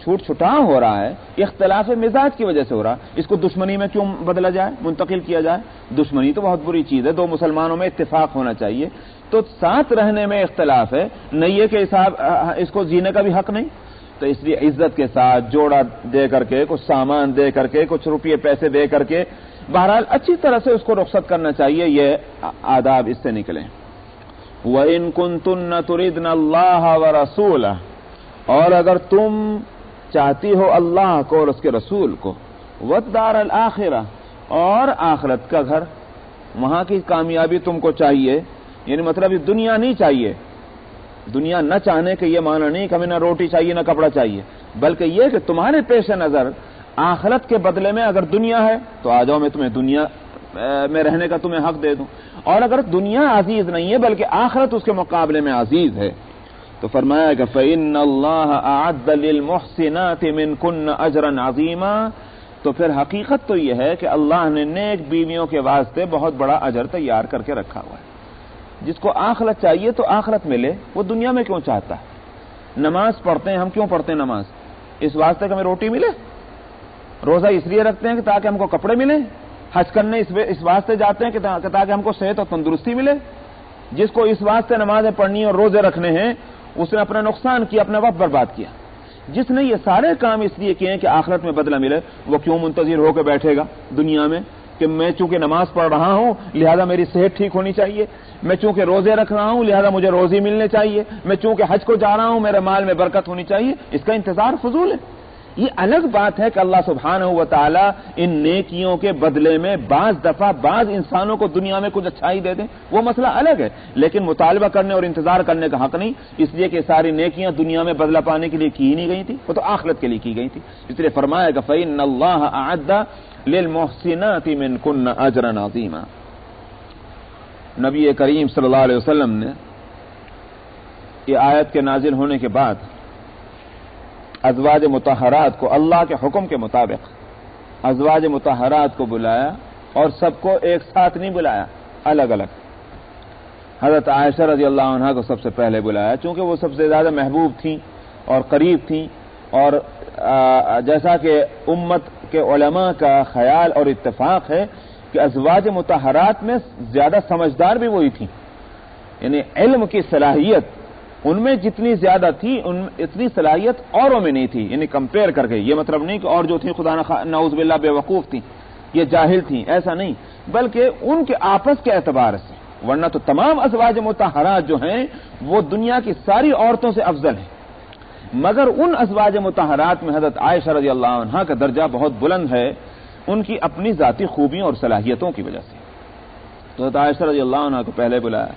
چھوٹ چھٹا ہو رہا ہے اختلاف مزاج کی وجہ سے ہو رہا، اس کو دشمنی میں کیوں بدلا جائے، منتقل کیا جائے؟ دشمنی تو بہت بری چیز ہے. دو مسلمانوں میں اتفاق ہونا چاہیے. تو ساتھ رہنے میں اختلاف ہے، نہیں ہے کہ اس کو جینے کا بھی حق نہیں. تو اس لیے عزت کے ساتھ جوڑا دے کر کے، کچھ سامان دے کر کے، کچھ روپیے پیسے دے کر کے، بہرحال اچھی طرح سے اس کو رخصت کرنا چاہیے. یہ آداب اس سے نکلیں. وَإِن كُنتُنَّ تُرِدْنَ اللَّهَ وَرَسُولَهُ، اور اگر تم چاہتی ہو اللہ کو اور اس کے رسول کو، وَالدَّارَ الْآخِرَةَ، اور آخرت کا گھر، وہاں کی کامیابی تم کو چاہیے. یعنی مطلب یہ دنیا نہیں چاہیے. دنیا نہ چاہنے کے یہ معنی نہیں کہ ہمیں نہ روٹی چاہیے نہ کپڑا چاہیے، بلکہ یہ کہ تمہارے پیش نظر آخرت کے بدلے میں اگر دنیا ہے تو آ جاؤ، میں تمہیں دنیا میں رہنے کا تمہیں حق دے دوں. اور اگر دنیا عزیز نہیں ہے بلکہ آخرت اس کے مقابلے میں عزیز ہے، تو فرمایا کہ فَإِنَّ اللَّهَ أَعَدَّ لِلْمُحْسِنَاتِ مِنْكُنَّ أَجْرًا عَظِيمًا، تو پھر حقیقت تو یہ ہے کہ اللہ نے نیک بیویوں کے واسطے بہت بڑا اجر تیار کر کے رکھا ہوا ہے. جس کو آخرت چاہیے تو آخرت ملے، وہ دنیا میں کیوں چاہتا ہے؟ نماز پڑھتے ہیں ہم، کیوں پڑھتے ہیں نماز؟ اس واسطے کہ ہمیں روٹی ملے. روزہ اس لیے رکھتے ہیں کہ تاکہ ہم کو کپڑے ملے. حج کرنے اس واسطے جاتے ہیں کہ تاکہ ہم کو صحت اور تندرستی ملے. جس کو اس واسطے نمازیں پڑھنی اور روزے رکھنے ہیں اس نے اپنا نقصان کیا، اپنا وقت برباد کیا. جس نے یہ سارے کام اس لیے کیے ہیں کہ آخرت میں بدلہ ملے، وہ کیوں منتظر ہو کے بیٹھے گا دنیا میں کہ میں چونکہ نماز پڑھ رہا ہوں لہذا میری صحت ٹھیک ہونی چاہیے، میں چونکہ روزے رکھ رہا ہوں لہذا مجھے روزی ملنے چاہیے، میں چونکہ حج کو جا رہا ہوں میرے مال میں برکت ہونی چاہیے. اس کا انتظار فضول ہے. یہ الگ بات ہے کہ اللہ سبحانہ و تعالی ان نیکیوں کے بدلے میں بعض دفعہ بعض انسانوں کو دنیا میں کچھ اچھائی دے دیں، وہ مسئلہ الگ ہے، لیکن مطالبہ کرنے اور انتظار کرنے کا حق نہیں. اس لیے کہ ساری نیکیاں دنیا میں بدلہ پانے کے لیے کی ہی نہیں گئی تھی، وہ تو آخرت کے لیے کی گئی تھی. اس لیے فرمایا کہ فَإِنَّ اللَّهَ أَعَدَّ لِلْمُحْسِنَاتِ مِنْكُنَّ أَجْرًا عَظِيمًا. نبی کریم صلی اللہ علیہ وسلم نے یہ آیت کے نازل ہونے کے بعد ازواج مطہرات کو اللہ کے حکم کے مطابق ازواج مطہرات کو بلایا، اور سب کو ایک ساتھ نہیں بلایا، الگ الگ. حضرت عائشہ رضی اللہ عنہا کو سب سے پہلے بلایا چونکہ وہ سب سے زیادہ محبوب تھیں اور قریب تھیں، اور جیسا کہ امت کے علماء کا خیال اور اتفاق ہے کہ ازواج مطہرات میں زیادہ سمجھدار بھی وہی تھیں. یعنی علم کی صلاحیت ان میں جتنی زیادہ تھی اتنی صلاحیت اوروں میں نہیں تھی. یعنی کمپیئر کر کے، یہ مطلب نہیں کہ اور جو تھیں خدا نعوذ باللہ بے وقوف تھیں، یہ جاہل تھیں، ایسا نہیں، بلکہ ان کے آپس کے اعتبار سے. ورنہ تو تمام ازواج مطہرات جو ہیں وہ دنیا کی ساری عورتوں سے افضل ہیں، مگر ان ازواج مطہرات میں حضرت عائشہ رضی اللہ عنہا کا درجہ بہت بلند ہے ان کی اپنی ذاتی خوبیوں اور صلاحیتوں کی وجہ سے. تو حضرت عائشہ رضی اللہ عنہا کو پہلے بلایا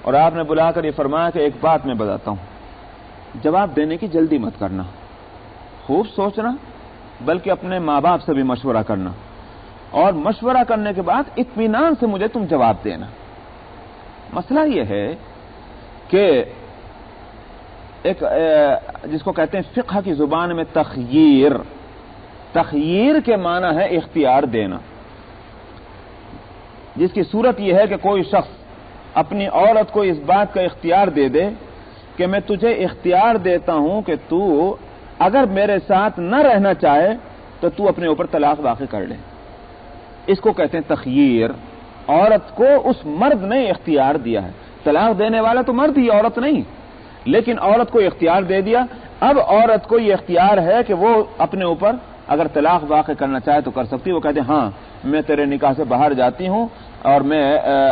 اور آپ نے بلا کر یہ فرمایا کہ ایک بات میں بتاتا ہوں، جواب دینے کی جلدی مت کرنا، خوب سوچنا، بلکہ اپنے ماں باپ سے بھی مشورہ کرنا، اور مشورہ کرنے کے بعد اطمینان سے مجھے تم جواب دینا. مسئلہ یہ ہے کہ ایک جس کو کہتے ہیں فقہ کی زبان میں تخییر، تخییر کے معنی ہے اختیار دینا، جس کی صورت یہ ہے کہ کوئی شخص اپنی عورت کو اس بات کا اختیار دے دے کہ میں تجھے اختیار دیتا ہوں کہ تو اگر میرے ساتھ نہ رہنا چاہے تو تو اپنے اوپر طلاق واقع کر لے. اس کو کہتے ہیں تخییر. عورت کو اس مرد نے اختیار دیا ہے، طلاق دینے والا تو مرد ہی، عورت نہیں، لیکن عورت کو اختیار دے دیا. اب عورت کو یہ اختیار ہے کہ وہ اپنے اوپر اگر طلاق واقع کرنا چاہے تو کر سکتی. وہ کہتے ہیں ہاں میں تیرے نکاح سے باہر جاتی ہوں اور میں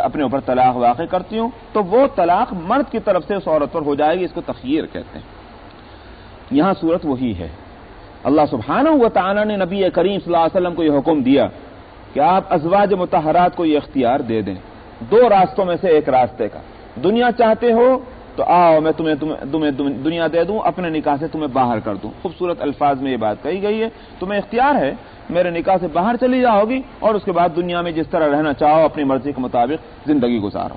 اپنے اوپر طلاق واقع کرتی ہوں، تو وہ طلاق مرد کی طرف سے اس عورت پر ہو جائے گی. اس کو تخییر کہتے ہیں. یہاں صورت وہی ہے. اللہ سبحانہ و تعالی نے نبی کریم صلی اللہ علیہ وسلم کو یہ حکم دیا کہ آپ ازواج مطہرات کو یہ اختیار دے دیں دو راستوں میں سے ایک راستے کا. دنیا چاہتے ہو تو آؤ میں تمہیں دنیا دے دوں، اپنے نکاح سے تمہیں باہر کر دوں. خوبصورت الفاظ میں یہ بات کہی گئی ہے، تمہیں اختیار ہے، میرے نکاح سے باہر چلی جاؤ گی اور اس کے بعد دنیا میں جس طرح رہنا چاہو اپنی مرضی کے مطابق زندگی گزارو.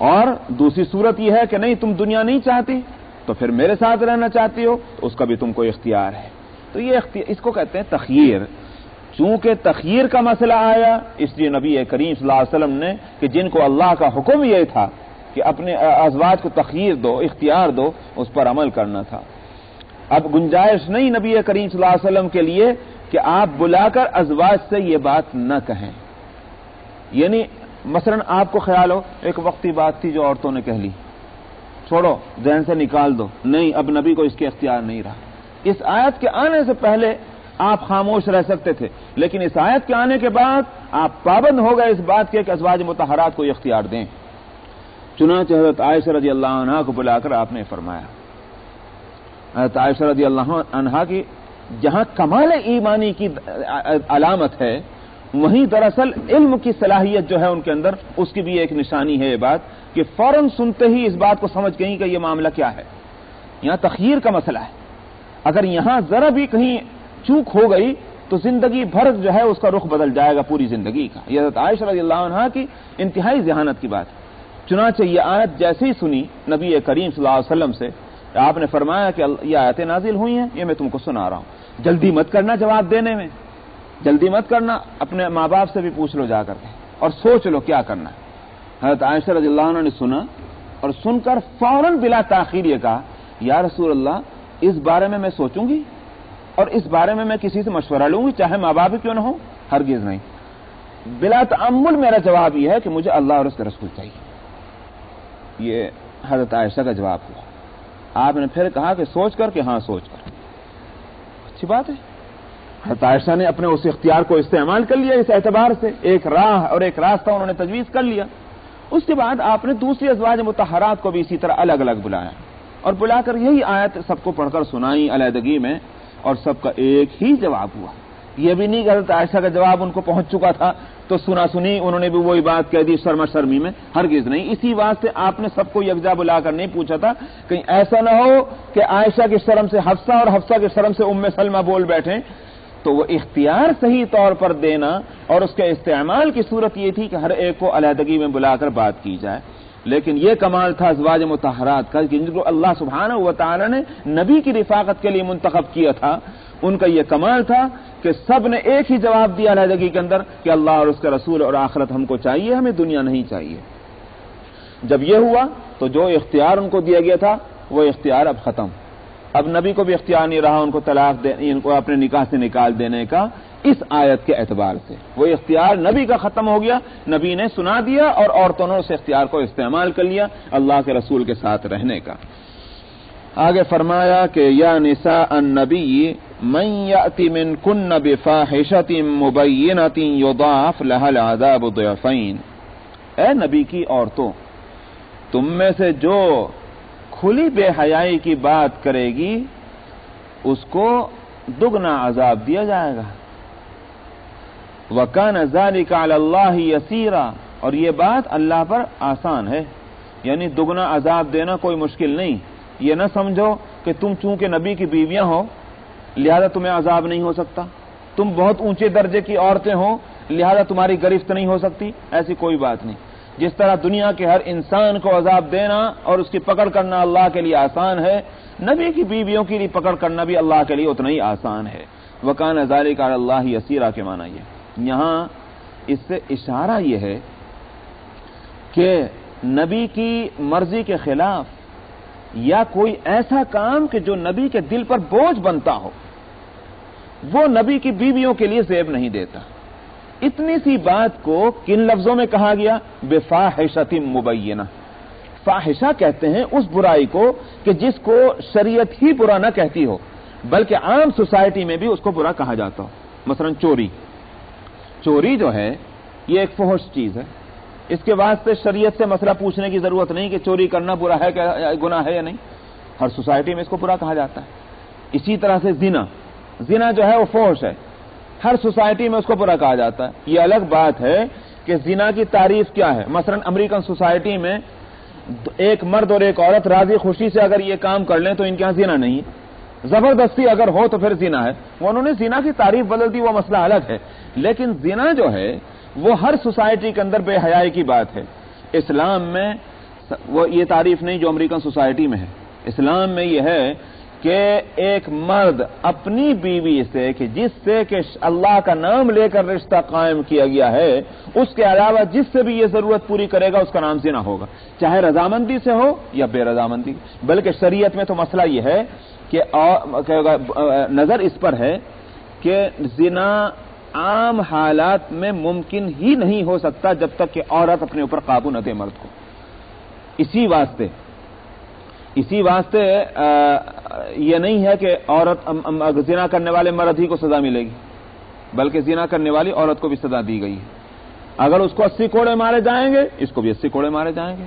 اور دوسری صورت یہ ہے کہ نہیں تم دنیا نہیں چاہتی تو پھر میرے ساتھ رہنا چاہتی ہو تو اس کا بھی تم کو اختیار ہے. تو یہ اس کو کہتے ہیں تخییر. چونکہ تخییر کا مسئلہ آیا اس لیے نبی کریم صلی اللہ علیہ وسلم نے کہ جن کو اللہ کا حکم یہ تھا کہ اپنے ازواج کو تخییر دو، اختیار دو، اس پر عمل کرنا تھا. اب گنجائش نہیں نبی کریم صلی اللہ علیہ وسلم کے لیے کہ آپ بلا کر ازواج سے یہ بات نہ کہیں. یعنی مثلا آپ کو خیال ہو ایک وقتی بات تھی جو عورتوں نے کہہ لی، چھوڑو ذہن سے نکال دو، نہیں اب نبی کو اس کے اختیار نہیں رہا. اس آیت کے آنے سے پہلے آپ خاموش رہ سکتے تھے، لیکن اس آیت کے آنے کے بعد آپ پابند ہو گئے اس بات کے کہ ازواج مطہرات کو اختیار دیں. چنانچہ حضرت عائشہ رضی اللہ عنہا کو بلا کر آپ نے فرمایا. حضرت عائشہ رضی اللہ عنہا کی جہاں کمال ایمانی کی علامت ہے وہیں دراصل علم کی صلاحیت جو ہے ان کے اندر، اس کی بھی ایک نشانی ہے یہ بات کہ فوراً سنتے ہی اس بات کو سمجھ گئی کہ یہ معاملہ کیا ہے. یہاں تخییر کا مسئلہ ہے، اگر یہاں ذرا بھی کہیں چوک ہو گئی تو زندگی بھر جو ہے اس کا رخ بدل جائے گا پوری زندگی کا. یہ حضرت عائشہ رضی اللہ عنہا کی انتہائی ذہانت کی بات ہے. چنانچہ یہ آیت جیسے ہی سنی نبی کریم صلی اللہ علیہ وسلم سے، آپ نے فرمایا کہ یہ آیتیں نازل ہوئی ہیں، یہ میں تم کو سنا رہا ہوں، جلدی مت کرنا جواب دینے میں، جلدی مت کرنا، اپنے ماں باپ سے بھی پوچھ لو جا کر کے اور سوچ لو کیا کرنا ہے. حضرت عائشہ رضی اللہ عنہ نے سنا اور سن کر فوراً بلا تاخیر یہ کہا یا رسول اللہ اس بارے میں سوچوں گی اور اس بارے میں کسی سے مشورہ لوں گی چاہے ماں باپ کیوں نہ ہو، ہرگز نہیں. بلا تأمل میرا جواب یہ ہے کہ مجھے اللہ اور اس کے رسول چاہیے. یہ حضرت عائشہ کا جواب ہوا. آپ نے پھر کہا کہ سوچ کر کہ ہاں سوچ کر. اچھی بات ہے. حضرت عائشہ نے اپنے اس اختیار کو استعمال کر لیا اس اعتبار سے، ایک راہ اور ایک راستہ انہوں نے تجویز کر لیا. اس کے بعد آپ نے دوسری ازواج مطہرات کو بھی اسی طرح الگ الگ بلایا اور بلا کر یہی آیت سب کو پڑھ کر سنائی علیحدگی میں، اور سب کا ایک ہی جواب ہوا. یہ بھی نہیں کہ حضرت عائشہ کا جواب ان کو پہنچ چکا تھا تو سنا سنی انہوں نے بھی وہی بات کہہ دی شرما شرمی میں، ہرگز نہیں. اسی واسطے آپ نے سب کو یکجا بلا کر نہیں پوچھا تھا کہیں ایسا نہ ہو کہ عائشہ کی شرم سے حفصہ اور حفصہ کی شرم سے ام سلمہ بول بیٹھیں. تو وہ اختیار صحیح طور پر دینا اور اس کے استعمال کی صورت یہ تھی کہ ہر ایک کو علیحدگی میں بلا کر بات کی جائے. لیکن یہ کمال تھا ازواج مطہرات کا کہ جن کو اللہ سبحانہ و تعالی نے نبی کی رفاقت کے لیے منتخب کیا تھا، ان کا یہ کمال تھا کہ سب نے ایک ہی جواب دیا علیحدگی کے اندر کہ اللہ اور اس کے رسول اور آخرت ہم کو چاہیے، ہمیں دنیا نہیں چاہیے. جب یہ ہوا تو جو اختیار ان کو دیا گیا تھا وہ اختیار اب ختم. اب نبی کو بھی اختیار نہیں رہا ان کو طلاق ان کو اپنے نکاح سے نکال دینے کا. اس آیت کے اعتبار سے وہ اختیار نبی کا ختم ہو گیا، نبی نے سنا دیا اور عورتوں نے اس اختیار کو استعمال کر لیا اللہ کے رسول کے ساتھ رہنے کا. آگے فرمایا کہ یا نساء النبی من یأتی منکن بفاحشۃ مبینۃ یضاعف لها العذاب ضعفین. اے نبی کی عورتوں، تم میں سے جو کھلی بے حیائی کی بات کرے گی اس کو دگنا عذاب دیا جائے گا. وَكَانَ ذَلِكَ عَلَى اللَّهِ يَسِيرًا, اور یہ بات اللہ پر آسان ہے, یعنی دگنا عذاب دینا کوئی مشکل نہیں. یہ نہ سمجھو کہ تم چونکہ نبی کی بیویاں ہو لہذا تمہیں عذاب نہیں ہو سکتا, تم بہت اونچے درجے کی عورتیں ہو لہذا تمہاری گرفت نہیں ہو سکتی, ایسی کوئی بات نہیں. جس طرح دنیا کے ہر انسان کو عذاب دینا اور اس کی پکڑ کرنا اللہ کے لیے آسان ہے, نبی کی بیویوں کے لیے پکڑ کرنا بھی اللہ کے لیے اتنا ہی آسان ہے. وَكَانَ ذَلِكَ عَلَى اللَّهِ يَسِيرًا کے معنی یہ. یہاں اس سے اشارہ یہ ہے کہ نبی کی مرضی کے خلاف یا کوئی ایسا کام کہ جو نبی کے دل پر بوجھ بنتا ہو وہ نبی کی بیویوں کے لیے زیب نہیں دیتا. اتنی سی بات کو کن لفظوں میں کہا گیا؟ بفاحشۃ مبینہ. فاحشہ کہتے ہیں اس برائی کو کہ جس کو شریعت ہی برا نہ کہتی ہو بلکہ عام سوسائٹی میں بھی اس کو برا کہا جاتا ہو. مثلا چوری جو ہے یہ ایک فحش چیز ہے. اس کے واسطے شریعت سے مسئلہ پوچھنے کی ضرورت نہیں کہ چوری کرنا برا ہے کہ گناہ ہے یا نہیں, ہر سوسائٹی میں اس کو برا کہا جاتا ہے. اسی طرح سے زنا جو ہے وہ فحش ہے, ہر سوسائٹی میں اس کو برا کہا جاتا ہے. یہ الگ بات ہے کہ زنا کی تعریف کیا ہے. مثلا امریکن سوسائٹی میں ایک مرد اور ایک عورت راضی خوشی سے اگر یہ کام کر لیں تو ان کے ہاں زنا نہیں ہے, زبردستی اگر ہو تو پھر زنا ہے. وہ انہوں نے زنا کی تعریف بدل دی, وہ مسئلہ الگ ہے. لیکن زنا جو ہے وہ ہر سوسائٹی کے اندر بے حیائی کی بات ہے. اسلام میں وہ یہ تعریف نہیں جو امریکن سوسائٹی میں ہے. اسلام میں یہ ہے کہ ایک مرد اپنی بیوی سے کہ جس سے کہ اللہ کا نام لے کر رشتہ قائم کیا گیا ہے اس کے علاوہ جس سے بھی یہ ضرورت پوری کرے گا اس کا نام زنا ہوگا, چاہے رضامندی سے ہو یا بے رضامندی. بلکہ شریعت میں تو مسئلہ یہ ہے کہ نظر اس پر ہے کہ زنا عام حالات میں ممکن ہی نہیں ہو سکتا جب تک کہ عورت اپنے اوپر قابو نہ دے مرد کو. اسی واسطے یہ نہیں ہے کہ عورت زنا کرنے والے مرد ہی کو سزا ملے گی بلکہ زنا کرنے والی عورت کو بھی سزا دی گئی ہے. اگر اس کو 80 کوڑے مارے جائیں گے اس کو بھی 80 کوڑے مارے جائیں گے.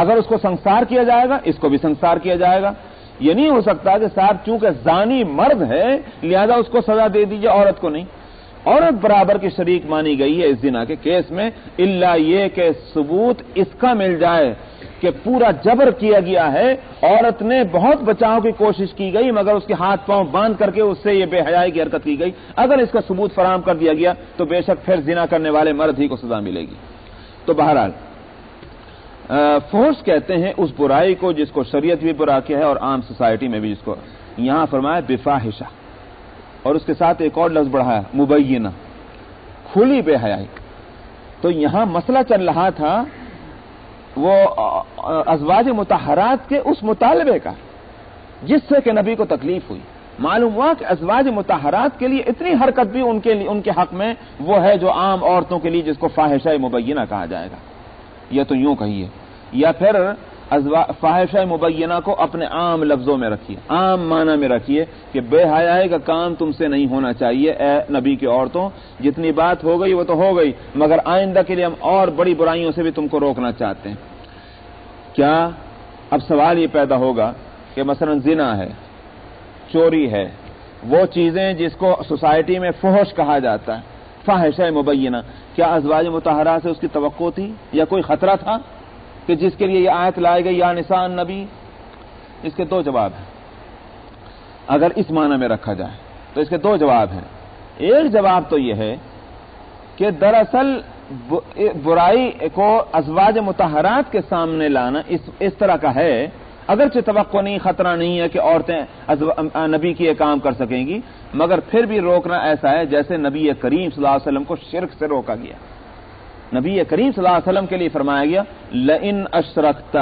اگر اس کو سنسار کیا جائے گا اس کو بھی سنسار کیا جائے گا. یہ نہیں ہو سکتا کہ صاحب چونکہ زانی مرد ہے لہذا اس کو سزا دے دیجیے عورت کو نہیں. عورت برابر کی شریک مانی گئی ہے اس زنا کے کیس میں, الا یہ کہ ثبوت اس کا مل جائے کہ پورا جبر کیا گیا ہے, عورت نے بہت بچاؤ کی کوشش کی گئی مگر اس کے ہاتھ پاؤں باندھ کر کے اس سے یہ بے حیائی کی حرکت کی گئی. اگر اس کا ثبوت فراہم کر دیا گیا تو بے شک پھر زنا کرنے والے مرد ہی کو سزا ملے گی. تو بہرحال فحش کہتے ہیں اس برائی کو جس کو شریعت بھی برا کیا ہے اور عام سوسائٹی میں بھی جس کو یہاں فرمایا بفاحشہ, اور اس کے ساتھ ایک اور لفظ بڑھایا مبینہ, کھلی بے حیائی. تو یہاں مسئلہ چل رہا تھا وہ ازواج مطہرات کے اس مطالبے کا جس سے کہ نبی کو تکلیف ہوئی. معلوم ہوا کہ ازواج مطہرات کے لیے اتنی حرکت بھی ان کے حق میں وہ ہے جو عام عورتوں کے لیے جس کو فاحشہ مبینہ کہا جائے گا, یا تو یوں کہیے یا پھر فاحشہ مبینہ کو اپنے عام لفظوں میں رکھیے, عام معنی میں رکھیے کہ بے حیائی کا کام تم سے نہیں ہونا چاہیے اے نبی کے عورتوں. جتنی بات ہو گئی وہ تو ہو گئی مگر آئندہ کے لیے ہم اور بڑی برائیوں سے بھی تم کو روکنا چاہتے ہیں. کیا اب سوال یہ پیدا ہوگا کہ مثلا زنا ہے, چوری ہے, وہ چیزیں جس کو سوسائٹی میں فحش کہا جاتا ہے, فاحشہ مبینہ, کیا ازواج مطہرات سے اس کی توقع تھی یا کوئی خطرہ تھا کہ جس کے لیے یہ آیت لائی گئی یا نساء النبی؟ اس کے دو جواب ہیں. اگر اس معنی میں رکھا جائے تو اس کے دو جواب ہیں. ایک جواب تو یہ ہے کہ دراصل برائی کو ازواج مطہرات کے سامنے لانا اس طرح کا ہے, اگرچہ توقع نہیں, خطرہ نہیں ہے کہ عورتیں نبی کی یہ کام کر سکیں گی, مگر پھر بھی روکنا ایسا ہے جیسے نبی کریم صلی اللہ علیہ وسلم کو شرک سے روکا گیا. نبی کریم صلی اللہ علیہ وسلم کے لیے فرمایا گیا لئن اشرکت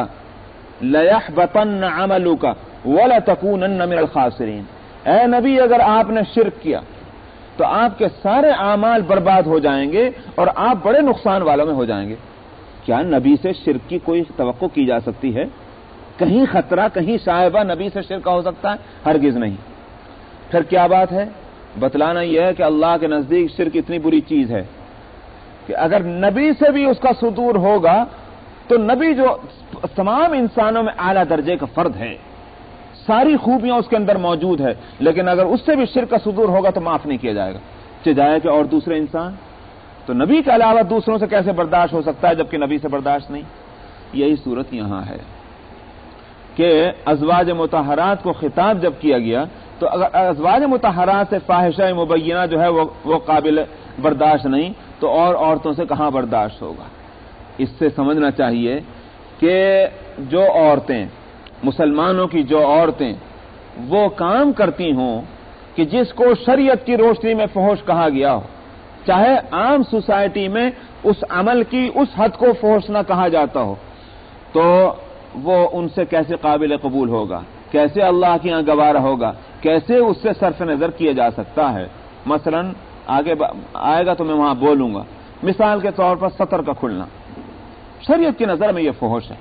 لیحبطن عملک ولتکونن من الخاسرین. اے نبی اگر آپ نے شرک کیا تو آپ کے سارے اعمال برباد ہو جائیں گے اور آپ بڑے نقصان والوں میں ہو جائیں گے. کیا نبی سے شرک کی کوئی توقع کی جا سکتی ہے؟ کہیں خطرہ, کہیں شائبہ نبی سے شرک ہو سکتا ہے؟ ہرگز نہیں. پھر کیا بات ہے؟ بتلانا یہ ہے کہ اللہ کے نزدیک شرک اتنی بری چیز ہے کہ اگر نبی سے بھی اس کا صدور ہوگا تو نبی جو تمام انسانوں میں اعلیٰ درجے کا فرد ہے، ساری خوبیاں اس کے اندر موجود ہے، لیکن اگر اس سے بھی شرک کا صدور ہوگا تو معاف نہیں کیا جائے گا، چاہے کہ اور دوسرے انسان، تو نبی کے علاوہ دوسروں سے کیسے برداشت ہو سکتا ہے جبکہ نبی سے برداشت نہیں؟ یہی صورت یہاں ہے کہ ازواج مطہرات کو خطاب جب کیا گیا تو اگر ازواج مطہرات سے فاحشہ مبینہ جو ہے وہ قابل برداشت نہیں تو اور عورتوں سے کہاں برداشت ہوگا؟ اس سے سمجھنا چاہیے کہ جو عورتیں، مسلمانوں کی جو عورتیں وہ کام کرتی ہوں کہ جس کو شریعت کی روشنی میں فحش کہا گیا ہو، چاہے عام سوسائٹی میں اس عمل کی اس حد کو فحش نہ کہا جاتا ہو، تو وہ ان سے کیسے قابل قبول ہوگا، کیسے اللہ کے یہاں گوارا ہوگا، کیسے اس سے صرف نظر کیا جا سکتا ہے؟ مثلا آگے آئے گا تو میں وہاں بولوں گا، مثال کے طور پر سطر کا کھلنا شریعت کی نظر میں یہ فحش ہے،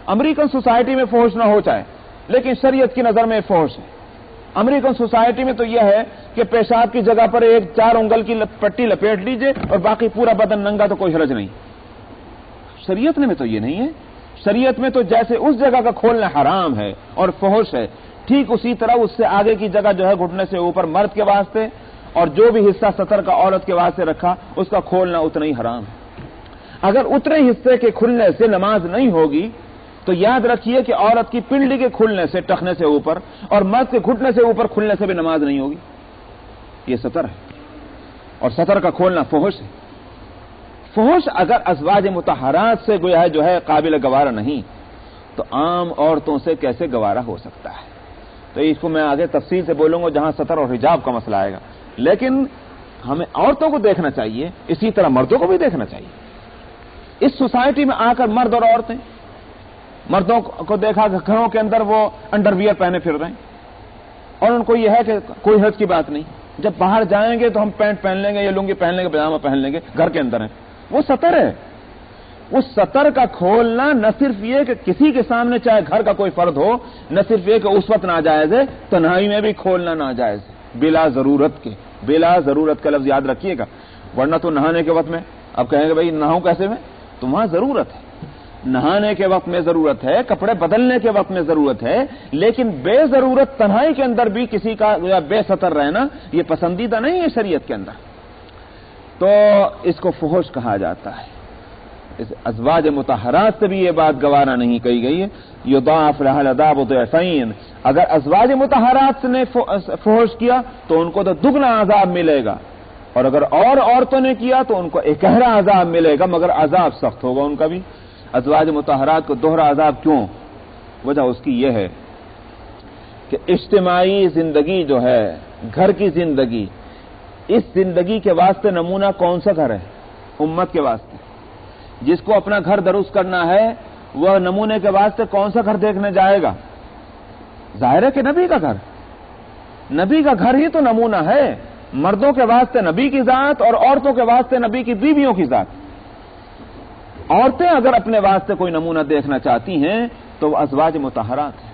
امریکن سوسائٹی میں فحش نہ ہو چاہے، لیکن شریعت کی نظر میں فحش ہے۔ امریکن سوسائٹی میں تو یہ ہے کہ پیشاب کی جگہ پر ایک 4 انگل کی پٹی لپیٹ لیجئے اور باقی پورا بدن ننگا تو کوئی حرج نہیں۔ شریعت میں تو یہ نہیں ہے، شریعت میں تو جیسے اس جگہ کا کھولنا حرام ہے اور فحش ہے، ٹھیک اسی طرح اس سے آگے کی جگہ جو ہے گھٹنے سے اوپر مرد کے واسطے اور جو بھی حصہ سطر کا عورت کے واسطے رکھا اس کا کھولنا اتنا ہی حرام ہے۔ اگر اتنے حصے کے کھلنے سے نماز نہیں ہوگی تو یاد رکھیے کہ عورت کی پنڈلی کے کھلنے سے، ٹخنے سے اوپر، اور مرد کے گھٹنے سے اوپر کھلنے سے بھی نماز نہیں ہوگی۔ یہ سطر ہے اور سطر کا کھولنا فحش ہے۔ فحش اگر ازواج مطہرات سے گویا ہے جو ہے قابل گوارا نہیں تو عام عورتوں سے کیسے گوارا ہو سکتا ہے؟ تو اس کو میں آگے تفصیل سے بولوں گا جہاں سطر اور حجاب کا مسئلہ آئے گا، لیکن ہمیں عورتوں کو دیکھنا چاہیے، اسی طرح مردوں کو بھی دیکھنا چاہیے۔ اس سوسائٹی میں آ کر مرد اور عورتیں، مردوں کو دیکھا کہ گھروں کے اندر وہ انڈر ویئر پہنے پھر رہے ہیں اور ان کو یہ ہے کہ کوئی حرج کی بات نہیں، جب باہر جائیں گے تو ہم پینٹ پہن لیں گے یا لنگی پہن لیں گے، پجامہ پہن لیں گے، گھر کے اندر ہیں، وہ سطر ہے۔ اس سطر کا کھولنا نہ صرف یہ کہ کسی کے سامنے چاہے گھر کا کوئی فرد ہو، نہ صرف یہ کہ اس وقت ناجائز ہے، تنہائی میں بھی کھولنا ناجائز ہے، بلا ضرورت کے۔ بلا ضرورت کا لفظ یاد رکھیے گا، ورنہ تو نہانے کے وقت میں اب کہیں گے بھائی نہاؤں کیسے میں؟ تو وہاں ضرورت ہے، نہانے کے وقت میں ضرورت ہے، کپڑے بدلنے کے وقت میں ضرورت ہے، لیکن بے ضرورت تنہائی کے اندر بھی کسی کا بے سطر رہنا یہ پسندیدہ نہیں ہے شریعت کے اندر، تو اس کو فحش کہا جاتا ہے۔ اس ازواج مطہرات سے بھی یہ بات گوارا نہیں کہی گئی ہے، یضاعف لها العذاب ضعفین، اگر ازواج مطہرات نے فحش کیا تو ان کو تو دگنا عذاب ملے گا، اور اگر اور عورتوں نے کیا تو ان کو اکہرا عذاب ملے گا، مگر عذاب سخت ہوگا ان کا بھی۔ ازواج مطہرات کو دوہرا عذاب کیوں؟ وجہ اس کی یہ ہے کہ اجتماعی زندگی جو ہے، گھر کی زندگی، اس زندگی کے واسطے نمونہ کون سا گھر ہے؟ امت کے واسطے۔ جس کو اپنا گھر درست کرنا ہے وہ نمونے کے واسطے کون سا گھر دیکھنے جائے گا؟ ظاہر ہے کہ نبی کا گھر، نبی کا گھر ہی تو نمونہ ہے، مردوں کے واسطے نبی کی ذات اور عورتوں کے واسطے نبی کی بیویوں کی ذات۔ عورتیں اگر اپنے واسطے کوئی نمونہ دیکھنا چاہتی ہیں تو وہ ازواج مطہرات ہیں۔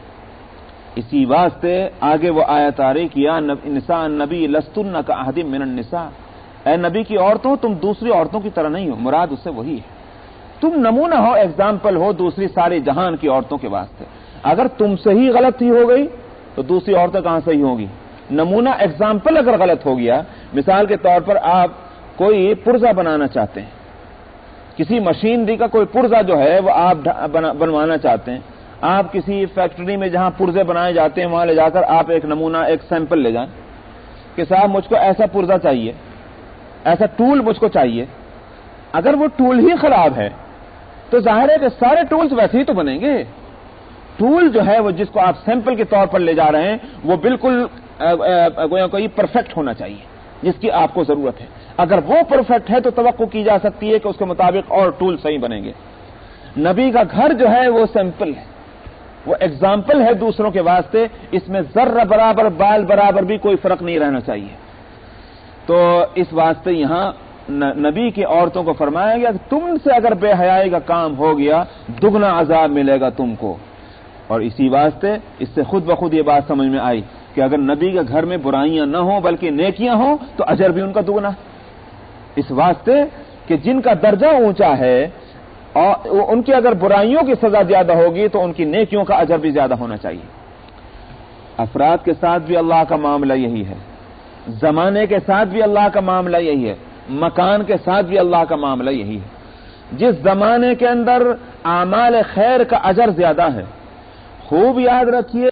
اسی واسطے آگے وہ آیت آ رہی کہ یا نساء النبی لستن کاحد من النساء، اے نبی کی عورتوں تم دوسری عورتوں کی طرح نہیں ہو، مراد اس سے وہی ہے، تم نمونہ ہو، ایگزامپل ہو دوسری سارے جہان کی عورتوں کے واسطے۔ اگر تم سے ہی غلطی ہو گئی تو دوسری عورتیں کہاں صحیح ہوں گی؟ نمونہ ایگزامپل اگر غلط ہو گیا، مثال کے طور پر آپ کوئی پرزہ بنانا چاہتے ہیں، کسی مشینری کا کوئی پرزہ جو ہے وہ آپ بنوانا چاہتے ہیں، آپ کسی فیکٹری میں جہاں پرزے بنائے جاتے ہیں وہاں لے جا کر آپ ایک نمونہ، ایک سیمپل لے جائیں کہ صاحب مجھ کو ایسا پرزہ چاہیے، ایسا ٹول مجھ کو چاہیے۔ اگر وہ ٹول ہی خراب ہے تو ظاہر ہے کہ سارے ٹولز ویسے ہی تو بنیں گے۔ ٹول جو ہے وہ جس کو آپ سیمپل کے طور پر لے جا رہے ہیں وہ بالکل کوئی پرفیکٹ ہونا چاہیے جس کی آپ کو ضرورت ہے۔ اگر وہ پرفیکٹ ہے تو توقع کی جا سکتی ہے کہ اس کے مطابق اور ٹول صحیح بنیں گے۔ نبی کا گھر جو ہے وہ سیمپل ہے، وہ ایگزامپل ہے دوسروں کے واسطے، اس میں ذرہ برابر بال برابر بھی کوئی فرق نہیں رہنا چاہیے۔ تو اس واسطے یہاں نبی کی عورتوں کو فرمایا گیا کہ تم سے اگر بے حیائی کا کام ہو گیا دگنا عذاب ملے گا تم کو، اور اسی واسطے اس سے خود بخود یہ بات سمجھ میں آئی کہ اگر نبی کے گھر میں برائیاں نہ ہوں بلکہ نیکیاں ہوں تو اجر بھی ان کا دگنا، اس واسطے کہ جن کا درجہ اونچا ہے اور ان کی اگر برائیوں کی سزا زیادہ ہوگی تو ان کی نیکیوں کا اجر بھی زیادہ ہونا چاہیے۔ افراد کے ساتھ بھی اللہ کا معاملہ یہی ہے، زمانے کے ساتھ بھی اللہ کا معاملہ یہی ہے، مکان کے ساتھ بھی اللہ کا معاملہ یہی ہے۔ جس زمانے کے اندر اعمال خیر کا اجر زیادہ ہے، خوب یاد رکھیے